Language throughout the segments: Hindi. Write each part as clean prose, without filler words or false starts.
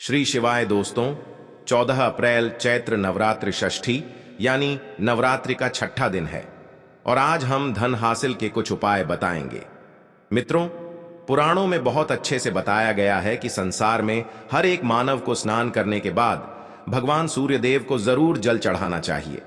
श्री शिवाय दोस्तों। 14 अप्रैल चैत्र नवरात्रि षष्ठी यानी नवरात्रि का छठा दिन है और आज हम धन हासिल के कुछ उपाय बताएंगे। मित्रों, पुराणों में बहुत अच्छे से बताया गया है कि संसार में हर एक मानव को स्नान करने के बाद भगवान सूर्यदेव को जरूर जल चढ़ाना चाहिए।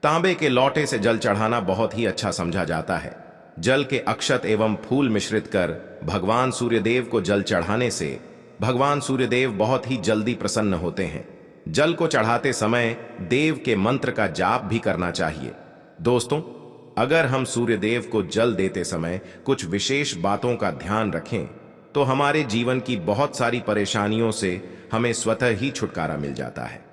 तांबे के लौटे से जल चढ़ाना बहुत ही अच्छा समझा जाता है। जल के अक्षत एवं फूल मिश्रित कर भगवान सूर्यदेव को जल चढ़ाने से भगवान सूर्यदेव बहुत ही जल्दी प्रसन्न होते हैं। जल को चढ़ाते समय देव के मंत्र का जाप भी करना चाहिए। दोस्तों, अगर हम सूर्यदेव को जल देते समय कुछ विशेष बातों का ध्यान रखें तो हमारे जीवन की बहुत सारी परेशानियों से हमें स्वतः ही छुटकारा मिल जाता है।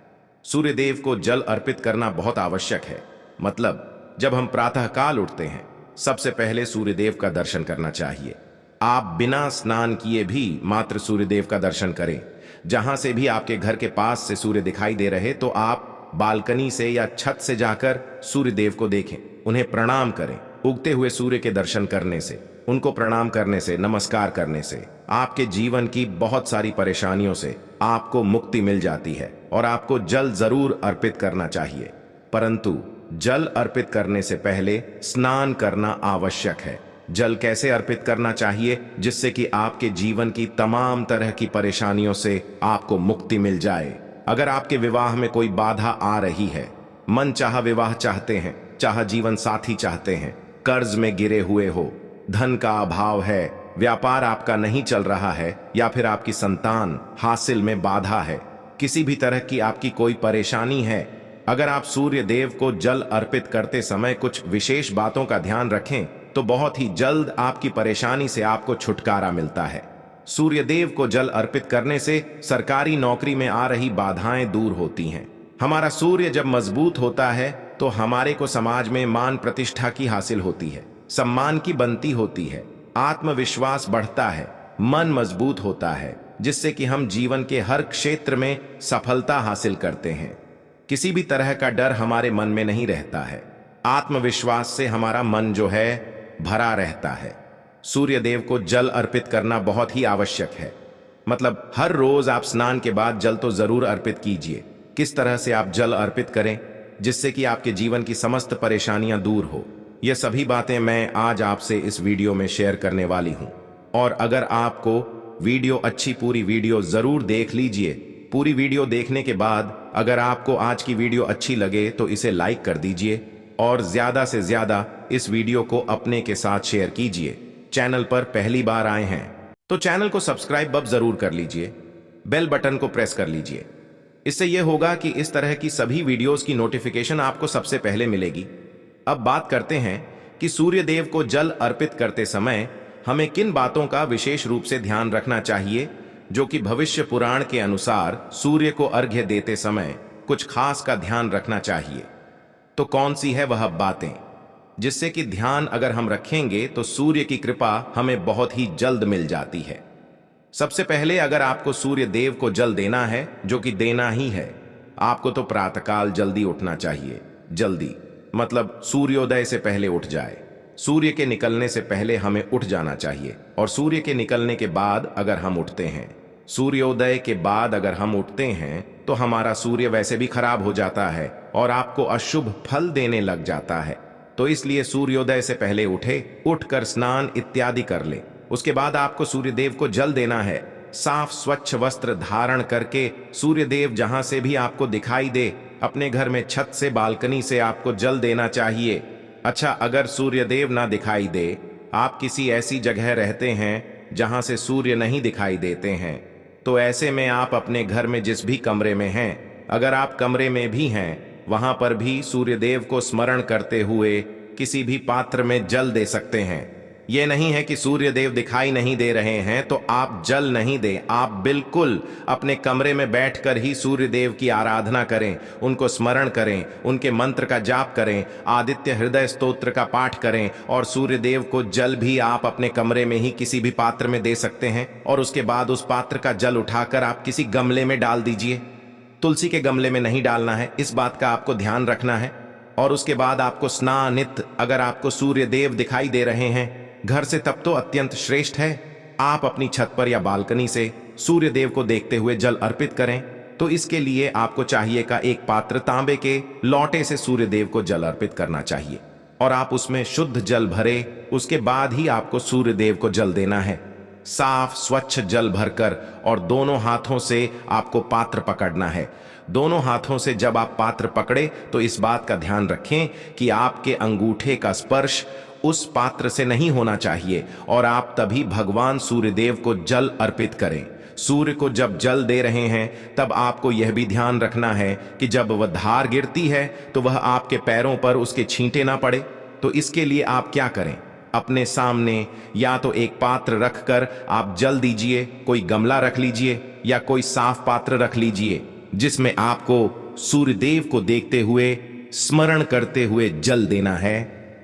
सूर्यदेव को जल अर्पित करना बहुत आवश्यक है। मतलब जब हम प्रातःकाल उठते हैं, सबसे पहले सूर्यदेव का दर्शन करना चाहिए। आप बिना स्नान किए भी मात्र सूर्यदेव का दर्शन करें। जहां से भी आपके घर के पास से सूर्य दिखाई दे रहे तो आप बालकनी से या छत से जाकर सूर्यदेव को देखें, उन्हें प्रणाम करें। उगते हुए सूर्य के दर्शन करने से, उनको प्रणाम करने से, नमस्कार करने से आपके जीवन की बहुत सारी परेशानियों से आपको मुक्ति मिल जाती है और आपको जल जरूर अर्पित करना चाहिए। परंतु जल अर्पित करने से पहले स्नान करना आवश्यक है। जल कैसे अर्पित करना चाहिए जिससे कि आपके जीवन की तमाम तरह की परेशानियों से आपको मुक्ति मिल जाए। अगर आपके विवाह में कोई बाधा आ रही है, मन चाहा विवाह चाहते हैं, चाहा जीवन साथी चाहते हैं, कर्ज में गिरे हुए हो, धन का अभाव है, व्यापार आपका नहीं चल रहा है या फिर आपकी संतान हासिल में बाधा है, किसी भी तरह की आपकी कोई परेशानी है, अगर आप सूर्य देव को जल अर्पित करते समय कुछ विशेष बातों का ध्यान रखें तो बहुत ही जल्द आपकी परेशानी से आपको छुटकारा मिलता है। सूर्य देव को जल अर्पित करने से सरकारी नौकरी में आ रही बाधाएं दूर होती हैं। हमारा सूर्य जब मजबूत होता है तो हमारे को समाज में मान प्रतिष्ठा की हासिल होती है, सम्मान की बनती होती है, आत्मविश्वास बढ़ता है, मन मजबूत होता है, जिससे कि हम जीवन के हर क्षेत्र में सफलता हासिल करते हैं। किसी भी तरह का डर हमारे मन में नहीं रहता है। आत्मविश्वास से हमारा मन जो है भरा रहता है। सूर्य देव को जल अर्पित करना बहुत ही आवश्यक है। मतलब हर रोज आप स्नान के बाद जल तो जरूर अर्पित कीजिए। किस तरह से आप जल अर्पित करें जिससे कि आपके जीवन की समस्त परेशानियां दूर हो, यह सभी बातें मैं आज आपसे इस वीडियो में शेयर करने वाली हूं। और अगर आपको वीडियो अच्छी, पूरी वीडियो जरूर देख लीजिए। पूरी वीडियो देखने के बाद अगर आपको आज की वीडियो अच्छी लगे तो इसे लाइक कर दीजिए और ज्यादा से ज्यादा इस वीडियो को अपने के साथ शेयर कीजिए। चैनल पर पहली बार आए हैं तो चैनल को सब्सक्राइब अब जरूर कर लीजिए, बेल बटन को प्रेस कर लीजिए। इससे यह होगा कि इस तरह की सभी वीडियोस की नोटिफिकेशन आपको सबसे पहले मिलेगी। अब बात करते हैं कि सूर्य देव को जल अर्पित करते समय हमें किन बातों का विशेष रूप से ध्यान रखना चाहिए, जो कि भविष्य पुराण के अनुसार सूर्य को अर्घ्य देते समय कुछ खास का ध्यान रखना चाहिए। तो कौन सी है वह बातें जिससे कि ध्यान अगर हम रखेंगे तो सूर्य की कृपा हमें बहुत ही जल्द मिल जाती है। सबसे पहले अगर आपको सूर्य देव को जल देना है, जो कि देना ही है, आपको तो प्रातःकाल जल्दी उठना चाहिए। जल्दी मतलब सूर्योदय से पहले उठ जाए। सूर्य के निकलने से पहले हमें उठ जाना चाहिए और सूर्य के निकलने के बाद अगर हम उठते हैं, सूर्योदय के बाद अगर हम उठते हैं तो हमारा सूर्य वैसे भी खराब हो जाता है और आपको अशुभ फल देने लग जाता है। तो इसलिए सूर्योदय से पहले उठकर स्नान इत्यादि कर ले। उसके बाद आपको सूर्यदेव को जल देना है। साफ स्वच्छ वस्त्र धारण करके सूर्यदेव जहां से भी आपको दिखाई दे, अपने घर में छत से, बालकनी से आपको जल देना चाहिए। अच्छा, अगर सूर्यदेव ना दिखाई दे, आप किसी ऐसी जगह रहते हैं जहां से सूर्य नहीं दिखाई देते हैं, तो ऐसे में आप अपने घर में जिस भी कमरे में हैं, अगर आप कमरे में भी हैं, वहां पर भी सूर्यदेव को स्मरण करते हुए किसी भी पात्र में जल दे सकते हैं। यह नहीं है कि सूर्यदेव दिखाई नहीं दे रहे हैं तो आप जल नहीं दें। आप बिल्कुल अपने कमरे में बैठकर ही सूर्यदेव की आराधना करें, उनको स्मरण करें, उनके मंत्र का जाप करें, आदित्य हृदय स्तोत्र का पाठ करें और सूर्यदेव को जल भी आप अपने कमरे में ही किसी भी पात्र में दे सकते हैं। और उसके बाद उस पात्र का जल उठाकर आप किसी गमले में डाल दीजिए। तुलसी के गमले में नहीं डालना है, इस बात का आपको ध्यान रखना है। और उसके बाद आपको स्नानित, अगर आपको सूर्यदेव दिखाई दे रहे हैं घर से, तब तो अत्यंत श्रेष्ठ है। आप अपनी छत पर या बालकनी से सूर्य देव को देखते हुए जल अर्पित करें, तो इसके लिए आपको चाहिए का एक पात्र तांबे के लौटे से सूर्य देव को जल अर्पित करना चाहिए और आप उसमें शुद्ध जल भरे, उसके बाद ही आपको सूर्य देव को जल देना है। साफ स्वच्छ जल भरकर और दोनों हाथों से आपको पात्र पकड़ना है। दोनों हाथों से जब आप पात्र पकड़े तो इस बात का ध्यान रखें कि आपके अंगूठे का स्पर्श उस पात्र से नहीं होना चाहिए और आप तभी भगवान सूर्यदेव को जल अर्पित करें। सूर्य को जब जल दे रहे हैं तब आपको यह भी ध्यान रखना है कि जब वह धार गिरती है तो वह आपके पैरों पर उसके छींटे ना पड़े। तो इसके लिए आप क्या करें, अपने सामने या तो एक पात्र रखकर आप जल दीजिए, कोई गमला रख लीजिए या कोई साफ पात्र रख लीजिए जिसमें आपको सूर्यदेव को देखते हुए स्मरण करते हुए जल देना है।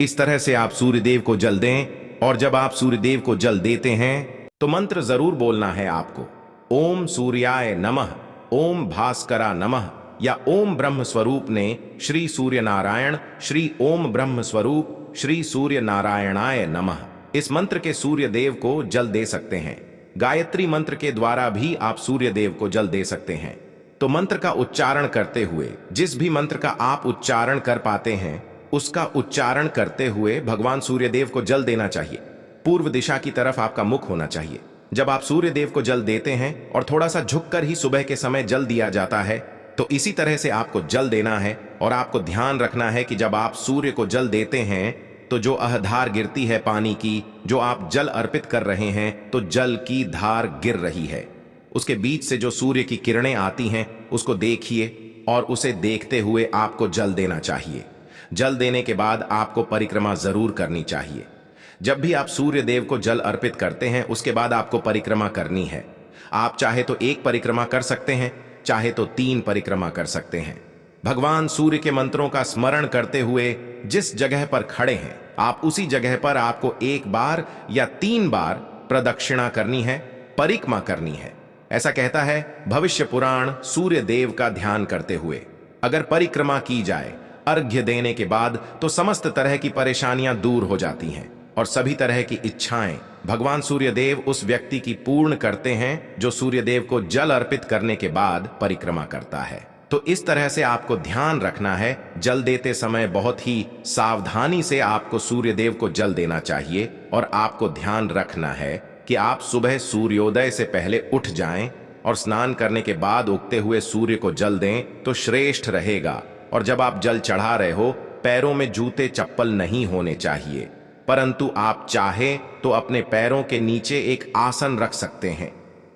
इस तरह से आप सूर्यदेव को जल दें और जब आप सूर्यदेव को जल देते हैं तो मंत्र जरूर बोलना है आपको, ओम सूर्याय नमः, ओम भास्करा नमः या ओम ब्रह्म स्वरूप ने श्री सूर्य नारायण, श्री ओम ब्रह्म स्वरूप श्री सूर्य नारायणाय नमः। इस मंत्र के सूर्य देव को जल दे सकते हैं। गायत्री मंत्र के द्वारा भी आप सूर्य देव को जल दे सकते हैं। तो मंत्र का उच्चारण करते हुए, जिस भी मंत्र का आप उच्चारण कर पाते हैं उसका उच्चारण करते हुए भगवान सूर्यदेव को जल देना चाहिए। पूर्व दिशा की तरफ आपका मुख होना चाहिए। जब आप सूर्यदेव को जल देते हैं और थोड़ा सा झुककर ही सुबह के समय जल दिया जाता है, तो इसी तरह से आपको जल देना है और आपको ध्यान रखना है कि जब आप सूर्य को जल देते हैं तो जो धार गिरती है पानी की, जो आप जल अर्पित कर रहे हैं, तो जल की धार गिर रही है, उसके बीच से जो सूर्य की किरणें आती हैं उसको देखिए और उसे देखते हुए आपको जल देना चाहिए। जल देने के बाद आपको परिक्रमा जरूर करनी चाहिए। जब भी आप सूर्य देव को जल अर्पित करते हैं उसके बाद आपको परिक्रमा करनी है। आप चाहे तो एक परिक्रमा कर सकते हैं, चाहे तो 3 परिक्रमा कर सकते हैं। भगवान सूर्य के मंत्रों का स्मरण करते हुए जिस जगह पर खड़े हैं आप उसी जगह पर आपको 1 बार या 3 बार प्रदक्षिणा करनी है, परिक्रमा करनी है। ऐसा कहता है भविष्य पुराण सूर्य देव का ध्यान करते हुए अगर परिक्रमा की जाए अर्घ्य देने के बाद तो समस्त तरह की परेशानियां दूर हो जाती हैं और सभी तरह की इच्छाएं भगवान सूर्यदेव उस व्यक्ति की पूर्ण करते हैं जो सूर्यदेव को जल अर्पित करने के बाद परिक्रमा करता है। तो इस तरह से आपको ध्यान रखना है, जल देते समय बहुत ही सावधानी से आपको सूर्यदेव को जल देना चाहिए और आपको ध्यान रखना है कि आप सुबह सूर्योदय से पहले उठ जाएं और स्नान करने के बाद उगते हुए सूर्य को जल दें तो श्रेष्ठ रहेगा। और जब आप जल चढ़ा रहे हो पैरों में जूते चप्पल नहीं होने चाहिए, परंतु आप चाहे तो अपने पैरों के नीचे एक आसन रख सकते हैं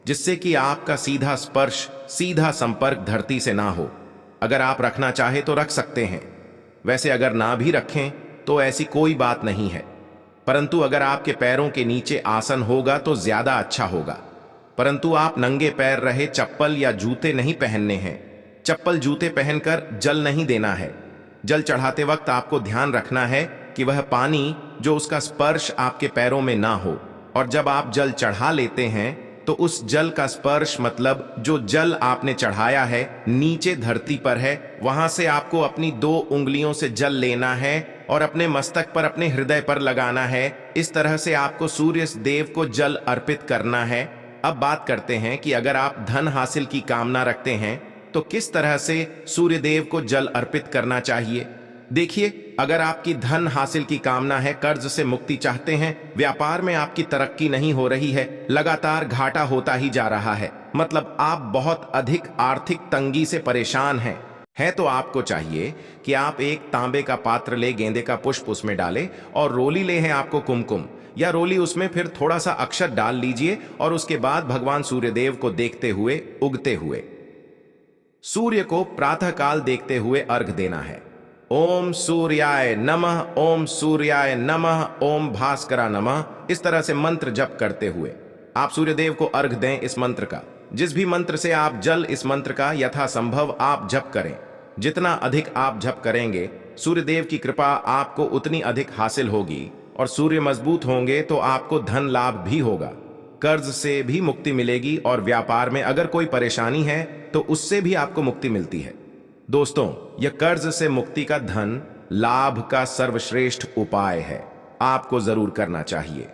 जिससे कि आपका सीधा स्पर्श, सीधा संपर्क धरती से ना हो। अगर आप रखना चाहे तो रख सकते हैं, वैसे अगर ना भी रखें तो ऐसी कोई बात नहीं है, परंतु अगर आपके पैरों के नीचे आसन होगा तो ज्यादा अच्छा होगा। परंतु आप नंगे पैर रहे, चप्पल या जूते नहीं पहनने हैं। चप्पल जूते पहनकर जल नहीं देना है। जल चढ़ाते वक्त आपको ध्यान रखना है कि वह पानी जो उसका स्पर्श आपके पैरों में ना हो, और जब आप जल चढ़ा लेते हैं तो उस जल का स्पर्श मतलब जो जल आपने चढ़ाया है नीचे धरती पर है, वहां से आपको अपनी 2 उंगलियों से जल लेना है और अपने मस्तक पर, अपने हृदय पर लगाना है। इस तरह से आपको सूर्य देव को जल अर्पित करना है। अब बात करते हैं कि अगर आप धन हासिल की कामना रखते हैं तो किस तरह से सूर्य देव को जल अर्पित करना चाहिए। देखिए, अगर आपकी धन हासिल की कामना है, कर्ज से मुक्ति चाहते हैं, व्यापार में आपकी तरक्की नहीं हो रही है, लगातार घाटा होता ही जा रहा है, मतलब आप बहुत अधिक आर्थिक तंगी से परेशान हैं, तो आपको चाहिए कि आप एक तांबे का पात्र ले, गेंदे का पुष्प उसमें डालें और रोली ले है आपको कुमकुम या रोली, उसमें फिर थोड़ा सा अक्षत डाल लीजिए और उसके बाद भगवान सूर्यदेव को देखते हुए, उगते हुए सूर्य को प्रातःकाल देखते हुए अर्घ देना है। ओम सूर्याय नमः, ओम सूर्याय नमः, ओम भास्करा नमः, इस तरह से मंत्र जप करते हुए आप सूर्यदेव को अर्घ दें। इस मंत्र का, जिस भी मंत्र से आप जल, इस मंत्र का यथासंभव आप जप करें। जितना अधिक आप जप करेंगे सूर्यदेव की कृपा आपको उतनी अधिक हासिल होगी और सूर्य मजबूत होंगे तो आपको धन लाभ भी होगा, कर्ज से भी मुक्ति मिलेगी और व्यापार में अगर कोई परेशानी है तो उससे भी आपको मुक्ति मिलती है। दोस्तों, यह कर्ज से मुक्ति का धन लाभ का सर्वश्रेष्ठ उपाय है, आपको जरूर करना चाहिए।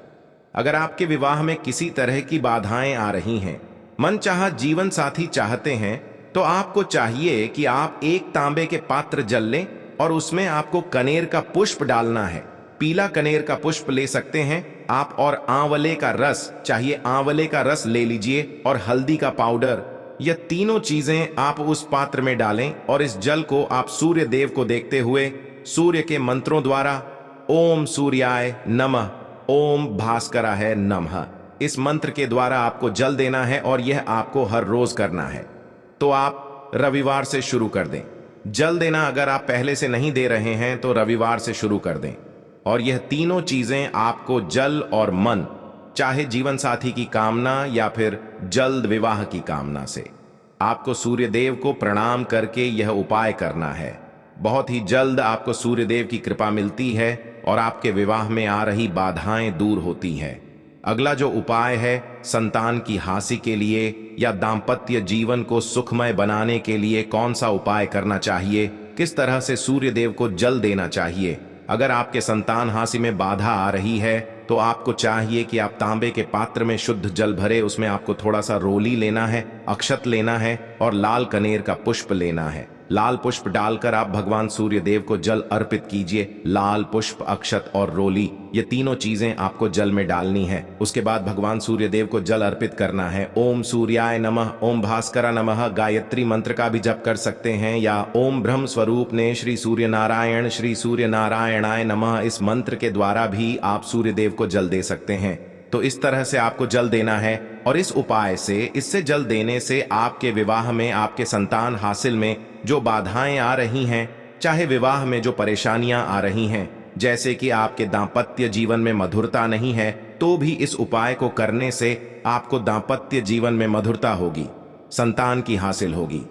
अगर आपके विवाह में किसी तरह की बाधाएं आ रही हैं मनचाहा जीवन साथी चाहते हैं तो आपको चाहिए कि आप एक तांबे के पात्र जल लें और उसमें आपको कनेर का पुष्प डालना है। पीला कनेर का पुष्प ले सकते हैं आप, और आंवले का रस चाहिए, आंवले का रस ले लीजिए, और हल्दी का पाउडर। यह तीनों चीजें आप उस पात्र में डालें और इस जल को आप सूर्य देव को देखते हुए सूर्य के मंत्रों द्वारा ओम सूर्याय नमः, ओम भास्कराय नमः, इस मंत्र के द्वारा आपको जल देना है और यह आपको हर रोज करना है। तो आप रविवार से शुरू कर दें जल देना। अगर आप पहले से नहीं दे रहे हैं तो रविवार से शुरू कर दें। और यह तीनों चीजें आपको जल और मन, चाहे जीवन साथी की कामना या फिर जल्द विवाह की कामना से, आपको सूर्य देव को प्रणाम करके यह उपाय करना है। बहुत ही जल्द आपको सूर्य देव की कृपा मिलती है और आपके विवाह में आ रही बाधाएं दूर होती हैं। अगला जो उपाय है, संतान की हासिल के लिए या दाम्पत्य जीवन को सुखमय बनाने के लिए कौन सा उपाय करना चाहिए, किस तरह से सूर्य देव को जल देना चाहिए। अगर आपके संतान हासिल में बाधा आ रही है तो आपको चाहिए कि आप तांबे के पात्र में शुद्ध जल भरे, उसमें आपको थोड़ा सा रोली लेना है, अक्षत लेना है और लाल कनेर का पुष्प लेना है। लाल पुष्प डालकर आप भगवान सूर्य देव को जल अर्पित कीजिए। लाल पुष्प, अक्षत और रोली, ये तीनों चीजें आपको जल में डालनी है। उसके बाद भगवान सूर्य देव को जल अर्पित करना है। ओम सूर्याय नमः, ओम भास्करा नमः गायत्री मंत्र का भी जप कर सकते हैं, या ओम ब्रह्म स्वरूप ने श्री सूर्य नारायणाय नमः, इस मंत्र के द्वारा भी आप सूर्य देव को जल दे सकते हैं। तो इस तरह से आपको जल देना है और इस उपाय से, इससे जल देने से आपके विवाह में, आपके संतान हासिल में जो बाधाएं आ रही हैं, चाहे विवाह में जो परेशानियां आ रही हैं, जैसे कि आपके दाम्पत्य जीवन में मधुरता नहीं है, तो भी इस उपाय को करने से आपको दाम्पत्य जीवन में मधुरता होगी, संतान की हासिल होगी।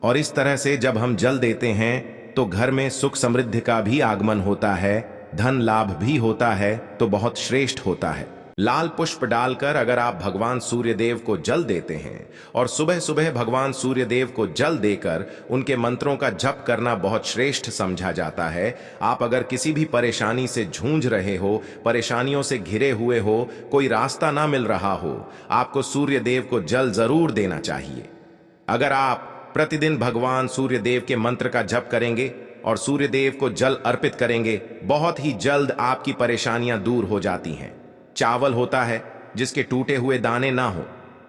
और इस तरह से जब हम जल देते हैं तो घर में सुख समृद्धि का भी आगमन होता है, धन लाभ भी होता है, तो बहुत श्रेष्ठ होता है। लाल पुष्प डालकर अगर आप भगवान सूर्य देव को जल देते हैं और सुबह सुबह भगवान सूर्य देव को जल देकर उनके मंत्रों का जप करना बहुत श्रेष्ठ समझा जाता है। आप अगर किसी भी परेशानी से जूझ रहे हो, परेशानियों से घिरे हुए हो, कोई रास्ता ना मिल रहा हो, आपको सूर्य देव को जल जरूर देना चाहिए। अगर आप प्रतिदिन भगवान सूर्य देव के मंत्र का जप करेंगे और सूर्य देव को जल अर्पित करेंगे, बहुत ही जल्द आपकी परेशानियां दूर हो जाती हैं। चावल होता है जिसके टूटे हुए दाने ना हो,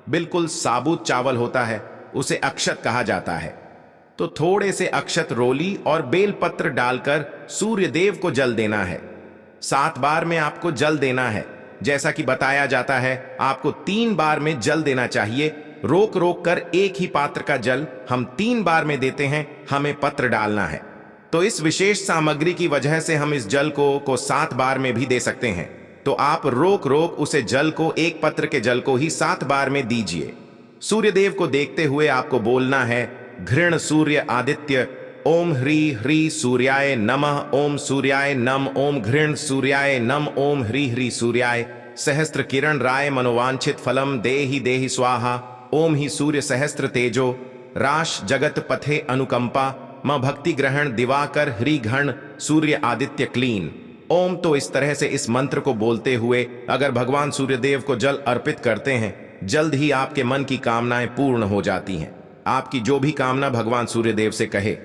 बिल्कुल साबुत चावल होता है, उसे अक्षत कहा जाता है। तो थोड़े से अक्षत, रोली और बेलपत्र डालकर सूर्य देव को जल देना है। 7 बार में आपको जल देना है। जैसा कि बताया जाता है, आपको 3 बार में जल देना चाहिए। रोक रोक कर एक ही पात्र का जल हम 3 बार में देते हैं, हमें पत्र डालना है। तो इस विशेष सामग्री की वजह से हम इस जल को 7 बार में भी दे सकते हैं। तो आप रोक रोक उसे जल को, एक पत्र के जल को ही 7 बार में दीजिए। सूर्य देव को देखते हुए आपको बोलना है, घृण सूर्य आदित्य, ओम ह्री ह्री सूर्याय नमः, ओम सूर्याय नम, ओम घृण सूर्याय नम, ओम ह्री ह्री सूर्याय, सहस्त्र किरण राय मनोवांछित फलम देहि देहि स्वाहा, ओम ही सूर्य सहस्त्र तेजो, राश जगत पथे अनुकंपा, म भक्ति ग्रहण दिवाकर ह्री घण सूर्य आदित्य क्लीन। ओम। तो इस तरह से इस मंत्र को बोलते हुए अगर भगवान सूर्यदेव को जल अर्पित करते हैं, जल्द ही आपके मन की कामनाएं पूर्ण हो जाती हैं। आपकी जो भी कामना भगवान सूर्यदेव से कहे।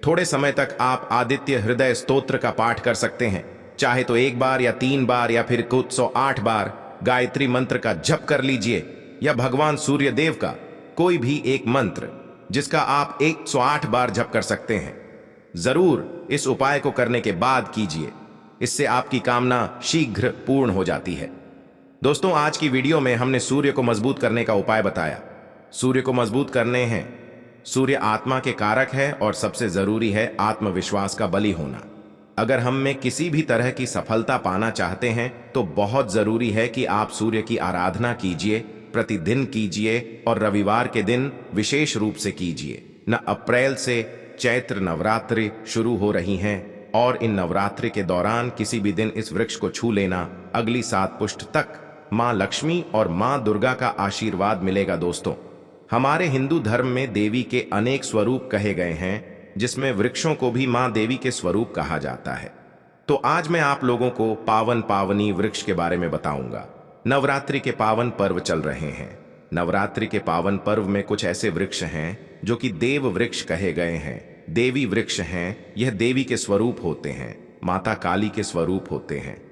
थोड़े समय तक आप आदित्य हृदय स्तोत्र का पाठ कर सकते हैं, चाहे तो 1 बार या 3 बार या फिर 108 बार गायत्री मंत्र का जप कर लीजिए, या भगवान सूर्यदेव का कोई भी एक मंत्र जिसका आप 108 बार जप कर सकते हैं। जरूर इस उपाय को करने के बाद कीजिए, इससे आपकी कामना शीघ्र पूर्ण हो जाती है। दोस्तों, आज की वीडियो में हमने सूर्य को मजबूत करने का उपाय बताया। सूर्य को मजबूत करने हैं, सूर्य आत्मा के कारक है और सबसे जरूरी है आत्मविश्वास का बली होना। अगर हम में किसी भी तरह की सफलता पाना चाहते हैं तो बहुत जरूरी है कि आप सूर्य की आराधना कीजिए, प्रतिदिन कीजिए और रविवार के दिन विशेष रूप से कीजिए। न अप्रैल से चैत्र नवरात्रि शुरू हो रही हैं और इन नवरात्रि के दौरान किसी भी दिन इस वृक्ष को छू लेना, अगली 7 पुष्ट तक मां लक्ष्मी और मां दुर्गा का आशीर्वाद मिलेगा। दोस्तों, हमारे हिंदू धर्म में देवी के अनेक स्वरूप कहे गए हैं, जिसमें वृक्षों को भी मां देवी के स्वरूप कहा जाता है। तो आज मैं आप लोगों को पावन पावनी वृक्ष के बारे में बताऊंगा। नवरात्रि के पावन पर्व चल रहे हैं। नवरात्रि के पावन पर्व में कुछ ऐसे वृक्ष हैं जो कि देव वृक्ष कहे गए हैं। देवी वृक्ष हैं, यह देवी के स्वरूप होते हैं, माता काली के स्वरूप होते हैं।